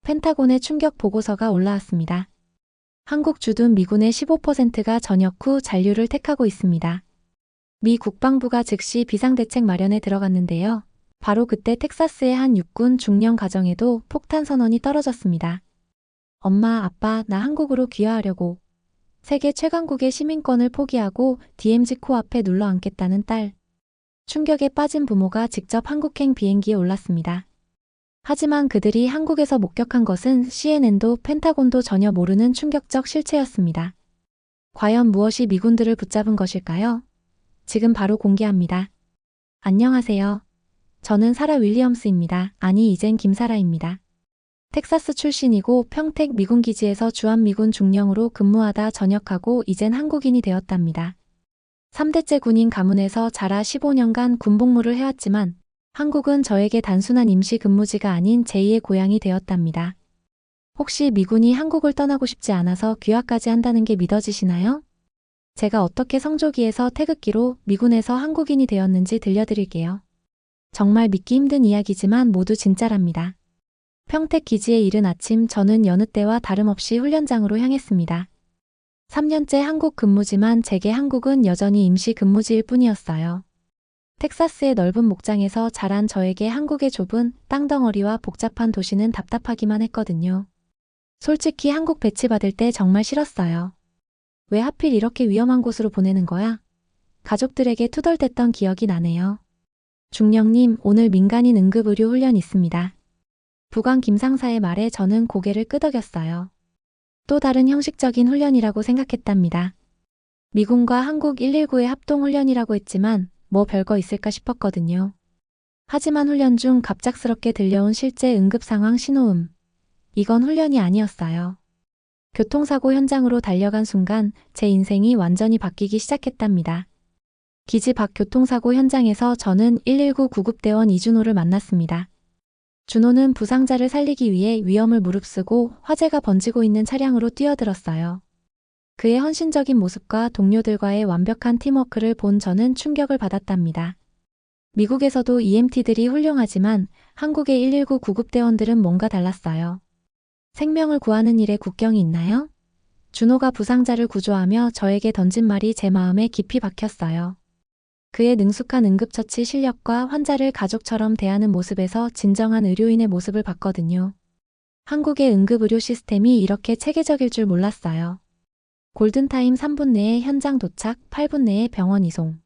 펜타곤의 충격 보고서가 올라왔습니다. 한국 주둔 미군의 15%가 전역 후 잔류를 택하고 있습니다. 미 국방부가 즉시 비상대책 마련에 들어갔는데요. 바로 그때 텍사스의 한 육군 중령 가정에도 폭탄 선언이 떨어졌습니다. 엄마, 아빠, 나 한국으로 귀화하려고. 세계 최강국의 시민권을 포기하고 DMZ 코앞에 눌러 앉겠다는 딸. 충격에 빠진 부모가 직접 한국행 비행기에 올랐습니다. 하지만 그들이 한국에서 목격한 것은 CNN도 펜타곤도 전혀 모르는 충격적 실체였습니다. 과연 무엇이 미군들을 붙잡은 것일까요? 지금 바로 공개합니다. 안녕하세요. 저는 사라 윌리엄스입니다. 아니, 이젠 김사라입니다. 텍사스 출신이고 평택 미군기지에서 주한미군 중령으로 근무하다 전역하고 이젠 한국인이 되었답니다. 3대째 군인 가문에서 자라 15년간 군복무를 해왔지만 한국은 저에게 단순한 임시 근무지가 아닌 제2의 고향이 되었답니다. 혹시 미군이 한국을 떠나고 싶지 않아서 귀화까지 한다는 게 믿어지시나요? 제가 어떻게 성조기에서 태극기로 미군에서 한국인이 되었는지 들려드릴게요. 정말 믿기 힘든 이야기지만 모두 진짜랍니다. 평택 기지에 이른 아침 저는 여느 때와 다름없이 훈련장으로 향했습니다. 3년째 한국 근무지만 제게 한국은 여전히 임시 근무지일 뿐이었어요. 텍사스의 넓은 목장에서 자란 저에게 한국의 좁은 땅덩어리와 복잡한 도시는 답답하기만 했거든요. 솔직히 한국 배치받을 때 정말 싫었어요. 왜 하필 이렇게 위험한 곳으로 보내는 거야? 가족들에게 투덜댔던 기억이 나네요. 중령님, 오늘 민간인 응급의료 훈련 있습니다. 부관 김상사의 말에 저는 고개를 끄덕였어요. 또 다른 형식적인 훈련이라고 생각했답니다. 미군과 한국 119의 합동훈련이라고 했지만 뭐 별거 있을까 싶었거든요. 하지만 훈련 중 갑작스럽게 들려온 실제 응급상황 신호음. 이건 훈련이 아니었어요. 교통사고 현장으로 달려간 순간 제 인생이 완전히 바뀌기 시작했답니다. 기지 밖 교통사고 현장에서 저는 119 구급대원 이준호를 만났습니다. 준호는 부상자를 살리기 위해 위험을 무릅쓰고 화재가 번지고 있는 차량으로 뛰어들었어요. 그의 헌신적인 모습과 동료들과의 완벽한 팀워크를 본 저는 충격을 받았답니다. 미국에서도 EMT들이 훌륭하지만 한국의 119 구급대원들은 뭔가 달랐어요. 생명을 구하는 일에 국경이 있나요? 준호가 부상자를 구조하며 저에게 던진 말이 제 마음에 깊이 박혔어요. 그의 능숙한 응급처치 실력과 환자를 가족처럼 대하는 모습에서 진정한 의료인의 모습을 봤거든요. 한국의 응급의료 시스템이 이렇게 체계적일 줄 몰랐어요. 골든타임 3분 내에 현장 도착, 8분 내에 병원 이송.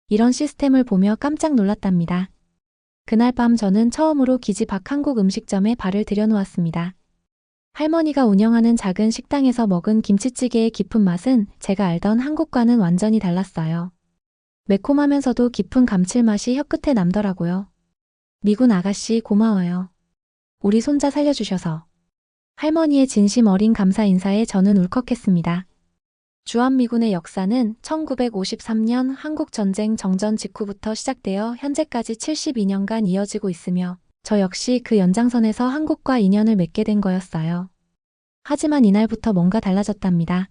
이런 시스템을 보며 깜짝 놀랐답니다. 그날 밤 저는 처음으로 기지 밖 한국 음식점에 발을 들여놓았습니다. 할머니가 운영하는 작은 식당에서 먹은 김치찌개의 깊은 맛은 제가 알던 한국과는 완전히 달랐어요. 매콤하면서도 깊은 감칠맛이 혀끝에 남더라고요. 미군 아가씨 고마워요. 우리 손자 살려주셔서. 할머니의 진심 어린 감사 인사에 저는 울컥했습니다. 주한미군의 역사는 1953년 한국전쟁 정전 직후부터 시작되어 현재까지 72년간 이어지고 있으며 저 역시 그 연장선에서 한국과 인연을 맺게 된 거였어요. 하지만 이날부터 뭔가 달라졌답니다.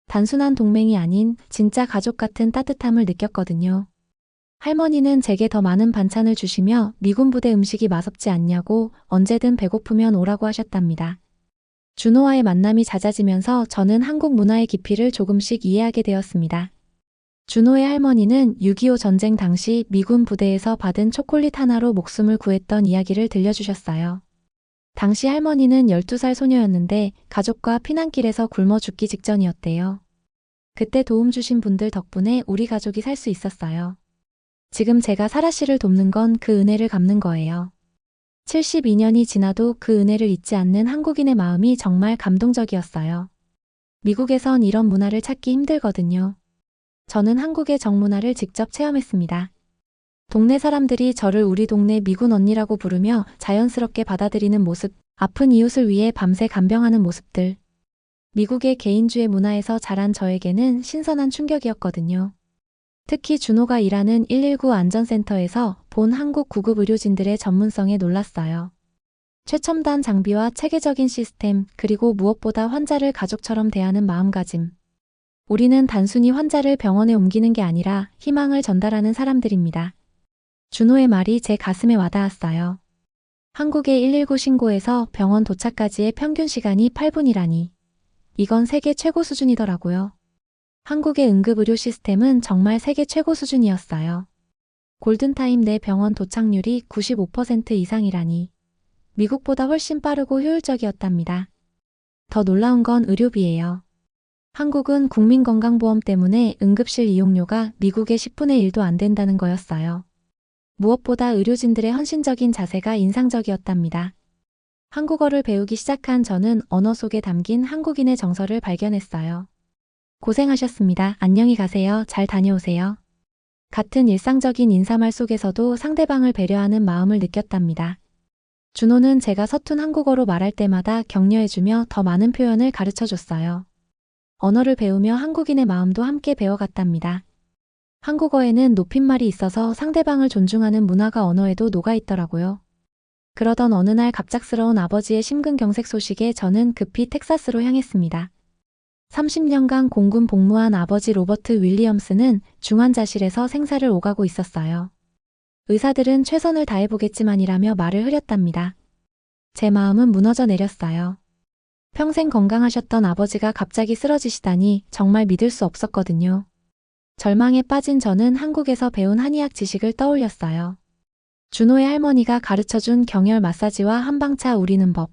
단순한 동맹이 아닌 진짜 가족 같은 따뜻함을 느꼈거든요. 할머니는 제게 더 많은 반찬을 주시며 미군 부대 음식이 맛없지 않냐고 언제든 배고프면 오라고 하셨답니다. 준호와의 만남이 잦아지면서 저는 한국 문화의 깊이를 조금씩 이해하게 되었습니다. 준호의 할머니는 6.25 전쟁 당시 미군 부대에서 받은 초콜릿 하나로 목숨을 구했던 이야기를 들려주셨어요. 당시 할머니는 12살 소녀였는데 가족과 피난길에서 굶어 죽기 직전이었대요. 그때 도움 주신 분들 덕분에 우리 가족이 살 수 있었어요. 지금 제가 사라 씨를 돕는 건 그 은혜를 갚는 거예요. 72년이 지나도 그 은혜를 잊지 않는 한국인의 마음이 정말 감동적이었어요. 미국에선 이런 문화를 찾기 힘들거든요. 저는 한국의 정문화를 직접 체험했습니다. 동네 사람들이 저를 우리 동네 미군 언니라고 부르며 자연스럽게 받아들이는 모습, 아픈 이웃을 위해 밤새 간병하는 모습들. 미국의 개인주의 문화에서 자란 저에게는 신선한 충격이었거든요. 특히 준호가 일하는 119 안전센터에서 본 한국 구급 의료진들의 전문성에 놀랐어요. 최첨단 장비와 체계적인 시스템, 그리고 무엇보다 환자를 가족처럼 대하는 마음가짐. 우리는 단순히 환자를 병원에 옮기는 게 아니라 희망을 전달하는 사람들입니다. 준호의 말이 제 가슴에 와닿았어요. 한국에 119 신고해서 병원 도착까지의 평균 시간이 8분이라니. 이건 세계 최고 수준이더라고요. 한국의 응급의료 시스템은 정말 세계 최고 수준이었어요. 골든타임 내 병원 도착률이 95% 이상이라니. 미국보다 훨씬 빠르고 효율적이었답니다. 더 놀라운 건 의료비예요. 한국은 국민건강보험 때문에 응급실 이용료가 미국의 10분의 1도 안 된다는 거였어요. 무엇보다 의료진들의 헌신적인 자세가 인상적이었답니다. 한국어를 배우기 시작한 저는 언어 속에 담긴 한국인의 정서를 발견했어요. 고생하셨습니다. 안녕히 가세요. 잘 다녀오세요. 같은 일상적인 인사말 속에서도 상대방을 배려하는 마음을 느꼈답니다. 준호는 제가 서툰 한국어로 말할 때마다 격려해주며 더 많은 표현을 가르쳐줬어요. 언어를 배우며 한국인의 마음도 함께 배워갔답니다. 한국어에는 높임말이 있어서 상대방을 존중하는 문화가 언어에도 녹아있더라고요. 그러던 어느 날 갑작스러운 아버지의 심근경색 소식에 저는 급히 텍사스로 향했습니다. 30년간 공군 복무한 아버지 로버트 윌리엄스는 중환자실에서 생사를 오가고 있었어요. 의사들은 최선을 다해보겠지만이라며 말을 흐렸답니다. 제 마음은 무너져 내렸어요. 평생 건강하셨던 아버지가 갑자기 쓰러지시다니 정말 믿을 수 없었거든요. 절망에 빠진 저는 한국에서 배운 한의학 지식을 떠올렸어요. 준호의 할머니가 가르쳐준 경혈 마사지와 한방차 우리는 법.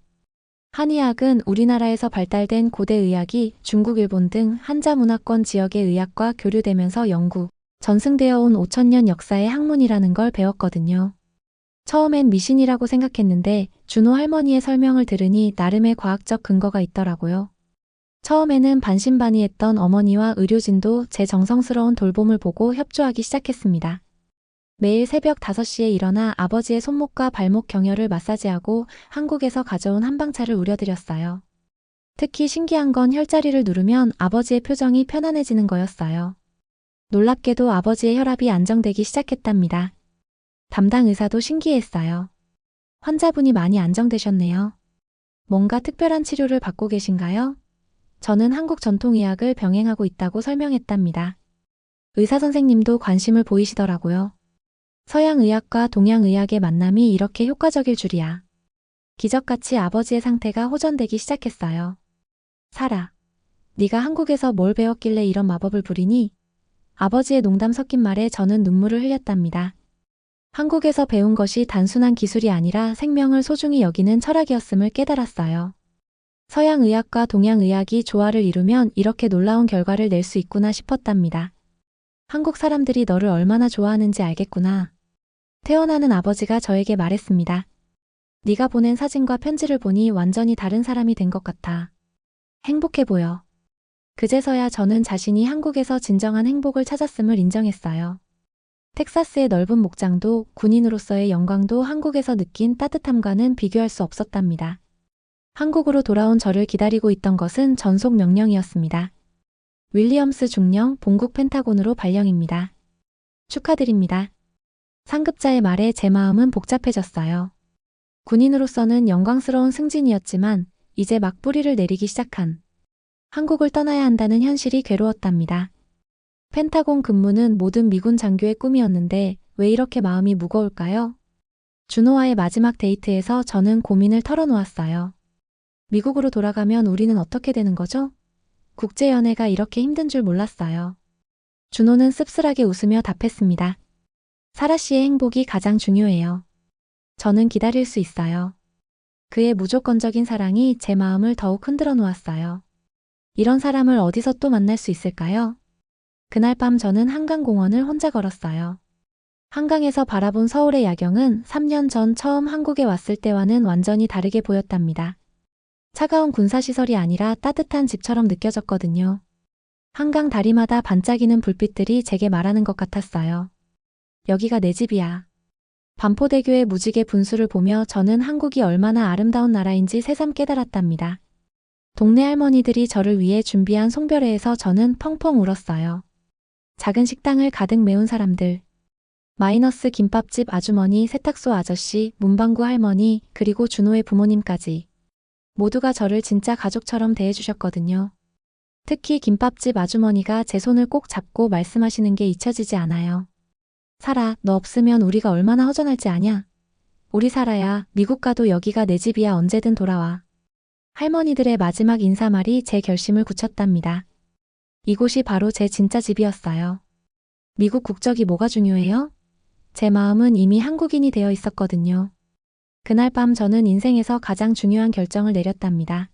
한의학은 우리나라에서 발달된 고대 의학이 중국, 일본 등 한자 문화권 지역의 의학과 교류되면서 영구, 전승되어 온 5,000년 역사의 학문이라는 걸 배웠거든요. 처음엔 미신이라고 생각했는데 준호 할머니의 설명을 들으니 나름의 과학적 근거가 있더라고요. 처음에는 반신반의했던 어머니와 의료진도 제 정성스러운 돌봄을 보고 협조하기 시작했습니다. 매일 새벽 5시에 일어나 아버지의 손목과 발목 경혈을 마사지하고 한국에서 가져온 한방차를 우려드렸어요. 특히 신기한 건 혈자리를 누르면 아버지의 표정이 편안해지는 거였어요. 놀랍게도 아버지의 혈압이 안정되기 시작했답니다. 담당 의사도 신기했어요. 환자분이 많이 안정되셨네요. 뭔가 특별한 치료를 받고 계신가요? 저는 한국 전통의학을 병행하고 있다고 설명했답니다. 의사 선생님도 관심을 보이시더라고요. 서양의학과 동양의학의 만남이 이렇게 효과적일 줄이야. 기적같이 아버지의 상태가 호전되기 시작했어요. 살아. 네가 한국에서 뭘 배웠길래 이런 마법을 부리니? 아버지의 농담 섞인 말에 저는 눈물을 흘렸답니다. 한국에서 배운 것이 단순한 기술이 아니라 생명을 소중히 여기는 철학이었음을 깨달았어요. 서양의학과 동양의학이 조화를 이루면 이렇게 놀라운 결과를 낼 수 있구나 싶었답니다. 한국 사람들이 너를 얼마나 좋아하는지 알겠구나. 태어나는 아버지가 저에게 말했습니다. 네가 보낸 사진과 편지를 보니 완전히 다른 사람이 된 것 같아. 행복해 보여. 그제서야 저는 자신이 한국에서 진정한 행복을 찾았음을 인정했어요. 텍사스의 넓은 목장도 군인으로서의 영광도 한국에서 느낀 따뜻함과는 비교할 수 없었답니다. 한국으로 돌아온 저를 기다리고 있던 것은 전속 명령이었습니다. 윌리엄스 중령 본국 펜타곤으로 발령입니다. 축하드립니다. 상급자의 말에 제 마음은 복잡해졌어요. 군인으로서는 영광스러운 승진이었지만 이제 막 뿌리를 내리기 시작한 한국을 떠나야 한다는 현실이 괴로웠답니다. 펜타곤 근무는 모든 미군 장교의 꿈이었는데 왜 이렇게 마음이 무거울까요? 준호와의 마지막 데이트에서 저는 고민을 털어놓았어요. 미국으로 돌아가면 우리는 어떻게 되는 거죠? 국제연애가 이렇게 힘든 줄 몰랐어요. 준호는 씁쓸하게 웃으며 답했습니다. 사라 씨의 행복이 가장 중요해요. 저는 기다릴 수 있어요. 그의 무조건적인 사랑이 제 마음을 더욱 흔들어 놓았어요. 이런 사람을 어디서 또 만날 수 있을까요? 그날 밤 저는 한강공원을 혼자 걸었어요. 한강에서 바라본 서울의 야경은 3년 전 처음 한국에 왔을 때와는 완전히 다르게 보였답니다. 차가운 군사시설이 아니라 따뜻한 집처럼 느껴졌거든요. 한강 다리마다 반짝이는 불빛들이 제게 말하는 것 같았어요. 여기가 내 집이야. 반포대교의 무지개 분수를 보며 저는 한국이 얼마나 아름다운 나라인지 새삼 깨달았답니다. 동네 할머니들이 저를 위해 준비한 송별회에서 저는 펑펑 울었어요. 작은 식당을 가득 메운 사람들. 마이너스 김밥집 아주머니, 세탁소 아저씨, 문방구 할머니, 그리고 준호의 부모님까지. 모두가 저를 진짜 가족처럼 대해주셨거든요. 특히 김밥집 아주머니가 제 손을 꼭 잡고 말씀하시는 게 잊혀지지 않아요. 살아, 너 없으면 우리가 얼마나 허전할지 아냐? 우리 사라야, 미국 가도 여기가 내 집이야. 언제든 돌아와. 할머니들의 마지막 인사말이 제 결심을 굳혔답니다. 이곳이 바로 제 진짜 집이었어요. 미국 국적이 뭐가 중요해요? 제 마음은 이미 한국인이 되어 있었거든요. 그날 밤 저는 인생에서 가장 중요한 결정을 내렸답니다.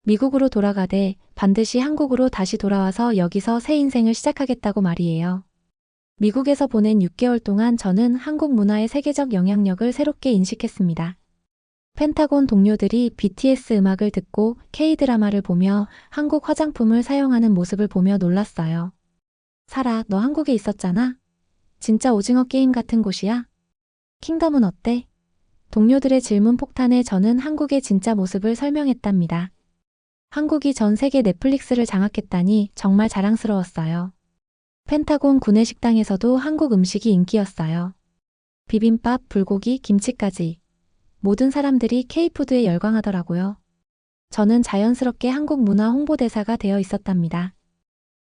미국으로 돌아가되 반드시 한국으로 다시 돌아와서 여기서 새 인생을 시작하겠다고 말이에요. 미국에서 보낸 6개월 동안 저는 한국 문화의 세계적 영향력을 새롭게 인식했습니다. 펜타곤 동료들이 BTS 음악을 듣고 K-드라마를 보며 한국 화장품을 사용하는 모습을 보며 놀랐어요. 사라, 너 한국에 있었잖아? 진짜 오징어 게임 같은 곳이야? 킹덤은 어때? 동료들의 질문 폭탄에 저는 한국의 진짜 모습을 설명했답니다. 한국이 전 세계 넷플릭스를 장악했다니 정말 자랑스러웠어요. 펜타곤 구내식당에서도 한국 음식이 인기였어요. 비빔밥, 불고기, 김치까지. 모든 사람들이 K푸드에 열광하더라고요. 저는 자연스럽게 한국 문화 홍보대사가 되어 있었답니다.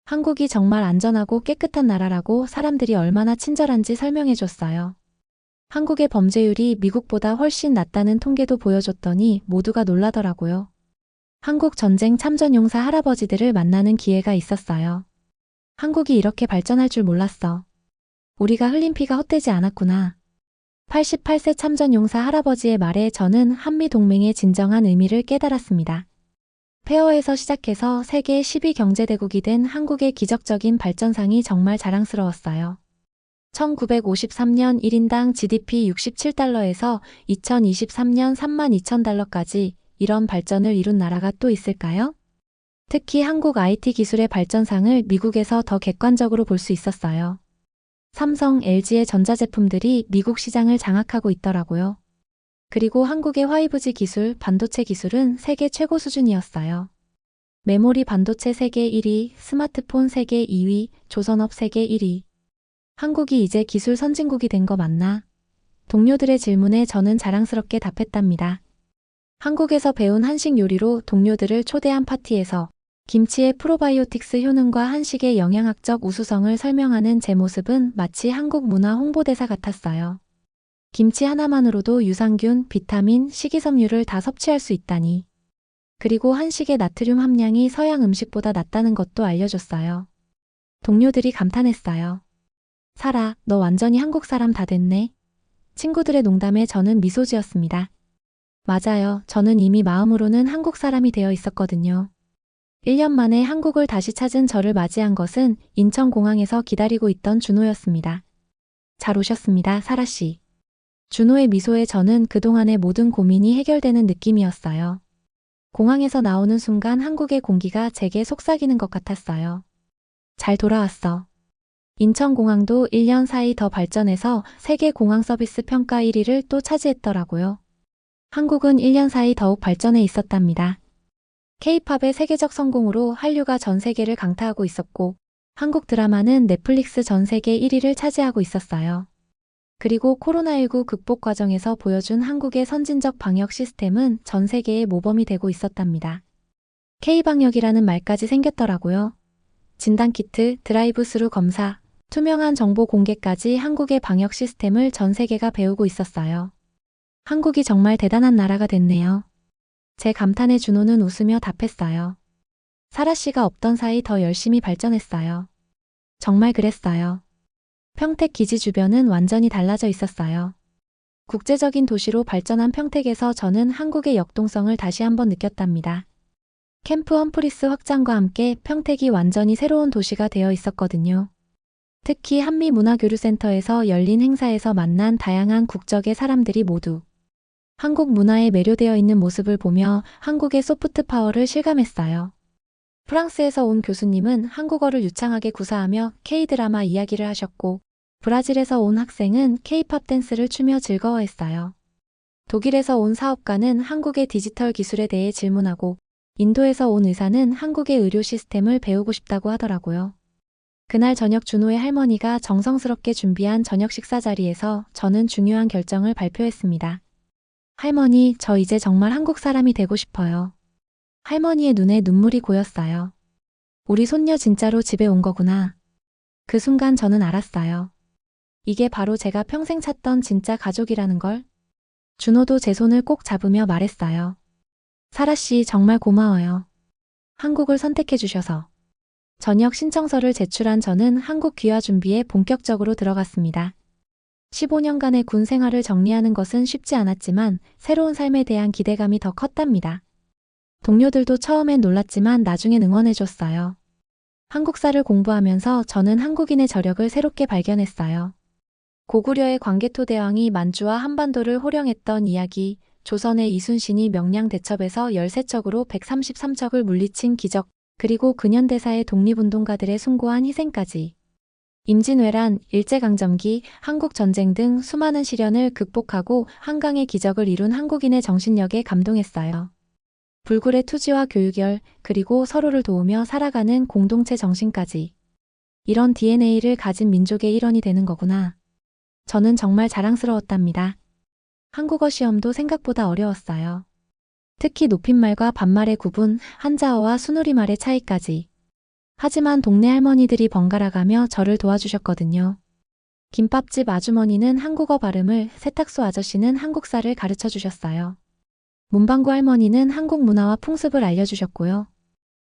한국이 정말 안전하고 깨끗한 나라라고 사람들이 얼마나 친절한지 설명해줬어요. 한국의 범죄율이 미국보다 훨씬 낮다는 통계도 보여줬더니 모두가 놀라더라고요. 한국 전쟁 참전용사 할아버지들을 만나는 기회가 있었어요. 한국이 이렇게 발전할 줄 몰랐어. 우리가 흘린 피가 헛되지 않았구나. 88세 참전용사 할아버지의 말에 저는 한미동맹의 진정한 의미를 깨달았습니다. 폐허에서 시작해서 세계 10위 경제대국이 된 한국의 기적적인 발전상이 정말 자랑스러웠어요. 1953년 1인당 GDP 67달러에서 2023년 32,000달러까지 이런 발전을 이룬 나라가 또 있을까요? 특히 한국 IT 기술의 발전상을 미국에서 더 객관적으로 볼 수 있었어요. 삼성, LG의 전자제품들이 미국 시장을 장악하고 있더라고요. 그리고 한국의 화이브지 기술, 반도체 기술은 세계 최고 수준이었어요. 메모리 반도체 세계 1위, 스마트폰 세계 2위, 조선업 세계 1위. 한국이 이제 기술 선진국이 된 거 맞나? 동료들의 질문에 저는 자랑스럽게 답했답니다. 한국에서 배운 한식 요리로 동료들을 초대한 파티에서 김치의 프로바이오틱스 효능과 한식의 영양학적 우수성을 설명하는 제 모습은 마치 한국 문화 홍보대사 같았어요. 김치 하나만으로도 유산균, 비타민, 식이섬유를 다 섭취할 수 있다니. 그리고 한식의 나트륨 함량이 서양 음식보다 낮다는 것도 알려줬어요. 동료들이 감탄했어요. 사라, 너 완전히 한국 사람 다 됐네. 친구들의 농담에 저는 미소 지었습니다. 맞아요. 저는 이미 마음으로는 한국 사람이 되어 있었거든요. 1년 만에 한국을 다시 찾은 저를 맞이한 것은 인천공항에서 기다리고 있던 준호였습니다. 잘 오셨습니다, 사라 씨. 준호의 미소에 저는 그동안의 모든 고민이 해결되는 느낌이었어요. 공항에서 나오는 순간 한국의 공기가 제게 속삭이는 것 같았어요. 잘 돌아왔어. 인천공항도 1년 사이 더 발전해서 세계 공항 서비스 평가 1위를 또 차지했더라고요. 한국은 1년 사이 더욱 발전해 있었답니다. K-팝의 세계적 성공으로 한류가 전 세계를 강타하고 있었고, 한국 드라마는 넷플릭스 전 세계 1위를 차지하고 있었어요. 그리고 코로나19 극복 과정에서 보여준 한국의 선진적 방역 시스템은 전 세계의 모범이 되고 있었답니다. K방역이라는 말까지 생겼더라고요. 진단키트, 드라이브스루 검사, 투명한 정보 공개까지 한국의 방역 시스템을 전 세계가 배우고 있었어요. 한국이 정말 대단한 나라가 됐네요. 제 감탄에 준호는 웃으며 답했어요. 사라 씨가 없던 사이 더 열심히 발전했어요. 정말 그랬어요. 평택 기지 주변은 완전히 달라져 있었어요. 국제적인 도시로 발전한 평택에서 저는 한국의 역동성을 다시 한번 느꼈답니다. 캠프 험프리스 확장과 함께 평택이 완전히 새로운 도시가 되어 있었거든요. 특히 한미문화교류센터에서 열린 행사에서 만난 다양한 국적의 사람들이 모두 한국 문화에 매료되어 있는 모습을 보며 한국의 소프트 파워를 실감했어요. 프랑스에서 온 교수님은 한국어를 유창하게 구사하며 K-드라마 이야기를 하셨고, 브라질에서 온 학생은 K-팝 댄스를 추며 즐거워했어요. 독일에서 온 사업가는 한국의 디지털 기술에 대해 질문하고, 인도에서 온 의사는 한국의 의료 시스템을 배우고 싶다고 하더라고요. 그날 저녁 준호의 할머니가 정성스럽게 준비한 저녁 식사 자리에서 저는 중요한 결정을 발표했습니다. 할머니, 저 이제 정말 한국 사람이 되고 싶어요. 할머니의 눈에 눈물이 고였어요. 우리 손녀 진짜로 집에 온 거구나. 그 순간 저는 알았어요. 이게 바로 제가 평생 찾던 진짜 가족이라는 걸. 준호도 제 손을 꼭 잡으며 말했어요. 사라 씨 정말 고마워요. 한국을 선택해 주셔서. 전역 신청서를 제출한 저는 한국 귀화 준비에 본격적으로 들어갔습니다. 15년간의 군 생활을 정리하는 것은 쉽지 않았지만 새로운 삶에 대한 기대감이 더 컸답니다. 동료들도 처음엔 놀랐지만 나중엔 응원해줬어요. 한국사를 공부하면서 저는 한국인의 저력을 새롭게 발견했어요. 고구려의 광개토대왕이 만주와 한반도를 호령했던 이야기, 조선의 이순신이 명량대첩에서 13척으로 133척을 물리친 기적, 그리고 근현대사의 독립운동가들의 숭고한 희생까지. 임진왜란, 일제강점기, 한국전쟁 등 수많은 시련을 극복하고 한강의 기적을 이룬 한국인의 정신력에 감동했어요. 불굴의 투지와 교육열, 그리고 서로를 도우며 살아가는 공동체 정신까지. 이런 DNA를 가진 민족의 일원이 되는 거구나. 저는 정말 자랑스러웠답니다. 한국어 시험도 생각보다 어려웠어요. 특히 높임말과 반말의 구분, 한자어와 순우리말의 차이까지. 하지만 동네 할머니들이 번갈아가며 저를 도와주셨거든요. 김밥집 아주머니는 한국어 발음을, 세탁소 아저씨는 한국사를 가르쳐 주셨어요. 문방구 할머니는 한국 문화와 풍습을 알려주셨고요.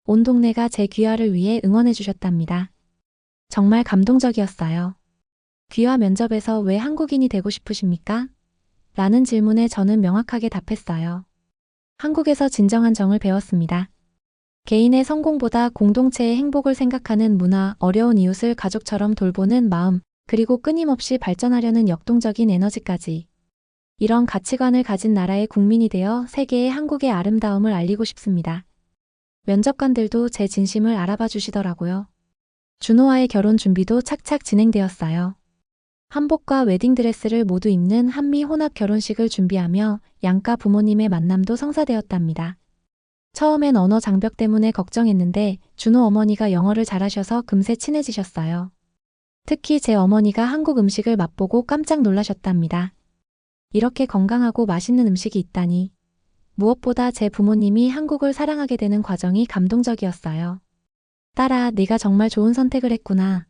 온 동네가 제 귀화를 위해 응원해 주셨답니다. 정말 감동적이었어요. 귀화 면접에서 왜 한국인이 되고 싶으십니까? 라는 질문에 저는 명확하게 답했어요. 한국에서 진정한 정을 배웠습니다. 개인의 성공보다 공동체의 행복을 생각하는 문화, 어려운 이웃을 가족처럼 돌보는 마음, 그리고 끊임없이 발전하려는 역동적인 에너지까지. 이런 가치관을 가진 나라의 국민이 되어 세계에 한국의 아름다움을 알리고 싶습니다. 면접관들도 제 진심을 알아봐 주시더라고요. 준호와의 결혼 준비도 착착 진행되었어요. 한복과 웨딩드레스를 모두 입는 한미 혼합 결혼식을 준비하며 양가 부모님의 만남도 성사되었답니다. 처음엔 언어 장벽 때문에 걱정했는데 준호 어머니가 영어를 잘하셔서 금세 친해지셨어요. 특히 제 어머니가 한국 음식을 맛보고 깜짝 놀라셨답니다. 이렇게 건강하고 맛있는 음식이 있다니. 무엇보다 제 부모님이 한국을 사랑하게 되는 과정이 감동적이었어요. 딸아, 네가 정말 좋은 선택을 했구나.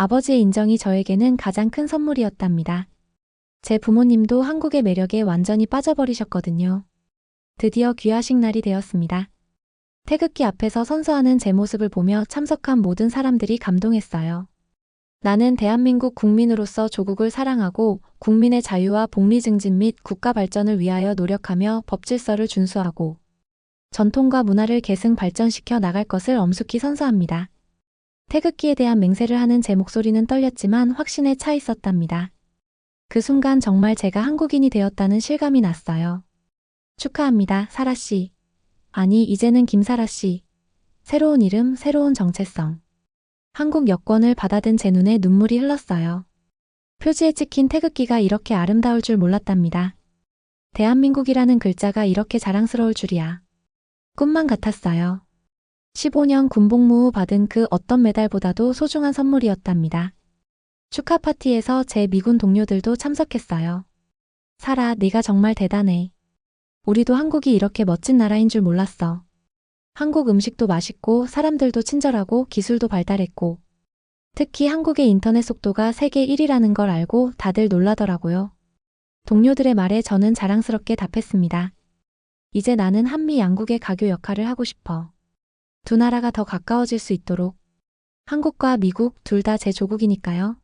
아버지의 인정이 저에게는 가장 큰 선물이었답니다. 제 부모님도 한국의 매력에 완전히 빠져버리셨거든요. 드디어 귀화식 날이 되었습니다. 태극기 앞에서 선서하는 제 모습을 보며 참석한 모든 사람들이 감동했어요. 나는 대한민국 국민으로서 조국을 사랑하고 국민의 자유와 복리 증진 및 국가 발전을 위하여 노력하며 법질서를 준수하고 전통과 문화를 계승 발전시켜 나갈 것을 엄숙히 선서합니다. 태극기에 대한 맹세를 하는 제 목소리는 떨렸지만 확신에 차 있었답니다. 그 순간 정말 제가 한국인이 되었다는 실감이 났어요. 축하합니다, 사라 씨. 아니, 이제는 김사라 씨. 새로운 이름, 새로운 정체성. 한국 여권을 받아든 제 눈에 눈물이 흘렀어요. 표지에 찍힌 태극기가 이렇게 아름다울 줄 몰랐답니다. 대한민국이라는 글자가 이렇게 자랑스러울 줄이야. 꿈만 같았어요. 15년 군복무 후 받은 그 어떤 메달보다도 소중한 선물이었답니다. 축하 파티에서 제 미군 동료들도 참석했어요. 사라, 네가 정말 대단해. 우리도 한국이 이렇게 멋진 나라인 줄 몰랐어. 한국 음식도 맛있고 사람들도 친절하고 기술도 발달했고 특히 한국의 인터넷 속도가 세계 1위라는 걸 알고 다들 놀라더라고요. 동료들의 말에 저는 자랑스럽게 답했습니다. 이제 나는 한미 양국의 가교 역할을 하고 싶어. 두 나라가 더 가까워질 수 있도록. 한국과 미국 둘 다 제 조국이니까요.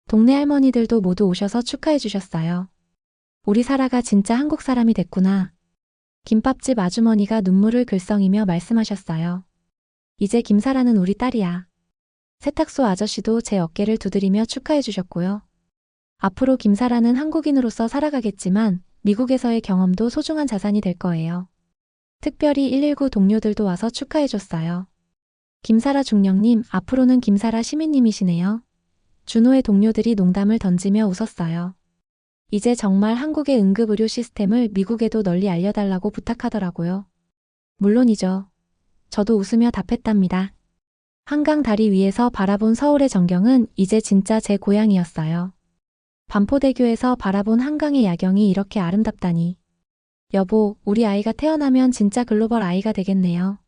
동네 할머니들도 모두 오셔서 축하해 주셨어요. 우리 사라가 진짜 한국 사람이 됐구나. 김밥집 아주머니가 눈물을 글썽이며 말씀하셨어요. 이제 김사라는 우리 딸이야. 세탁소 아저씨도 제 어깨를 두드리며 축하해 주셨고요. 앞으로 김사라는 한국인으로서 살아가겠지만 미국에서의 경험도 소중한 자산이 될 거예요. 특별히 119 동료들도 와서 축하해 줬어요. 김사라 중령님, 앞으로는 김사라 시민님이시네요. 준호의 동료들이 농담을 던지며 웃었어요. 이제 정말 한국의 응급의료 시스템을 미국에도 널리 알려달라고 부탁하더라고요. 물론이죠. 저도 웃으며 답했답니다. 한강 다리 위에서 바라본 서울의 전경은 이제 진짜 제 고향이었어요. 반포대교에서 바라본 한강의 야경이 이렇게 아름답다니. 여보, 우리 아이가 태어나면 진짜 글로벌 아이가 되겠네요.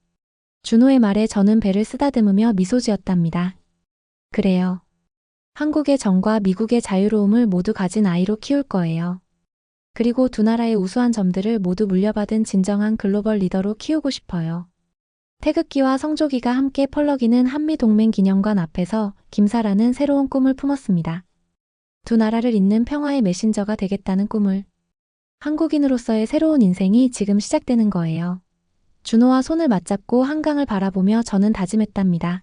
준호의 말에 저는 배를 쓰다듬으며 미소 지었답니다. 그래요. 한국의 정과 미국의 자유로움을 모두 가진 아이로 키울 거예요. 그리고 두 나라의 우수한 점들을 모두 물려받은 진정한 글로벌 리더로 키우고 싶어요. 태극기와 성조기가 함께 펄럭이는 한미동맹기념관 앞에서 김사라는 새로운 꿈을 품었습니다. 두 나라를 잇는 평화의 메신저가 되겠다는 꿈을. 한국인으로서의 새로운 인생이 지금 시작되는 거예요. 준호와 손을 맞잡고 한강을 바라보며 저는 다짐했답니다.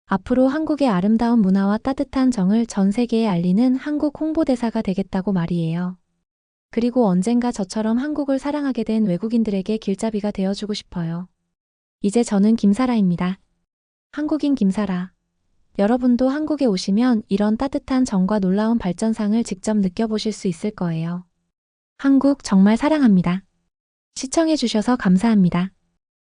앞으로 한국의 아름다운 문화와 따뜻한 정을 전 세계에 알리는 한국 홍보대사가 되겠다고 말이에요. 그리고 언젠가 저처럼 한국을 사랑하게 된 외국인들에게 길잡이가 되어주고 싶어요. 이제 저는 김사라입니다. 한국인 김사라. 여러분도 한국에 오시면 이런 따뜻한 정과 놀라운 발전상을 직접 느껴보실 수 있을 거예요. 한국 정말 사랑합니다. 시청해주셔서 감사합니다.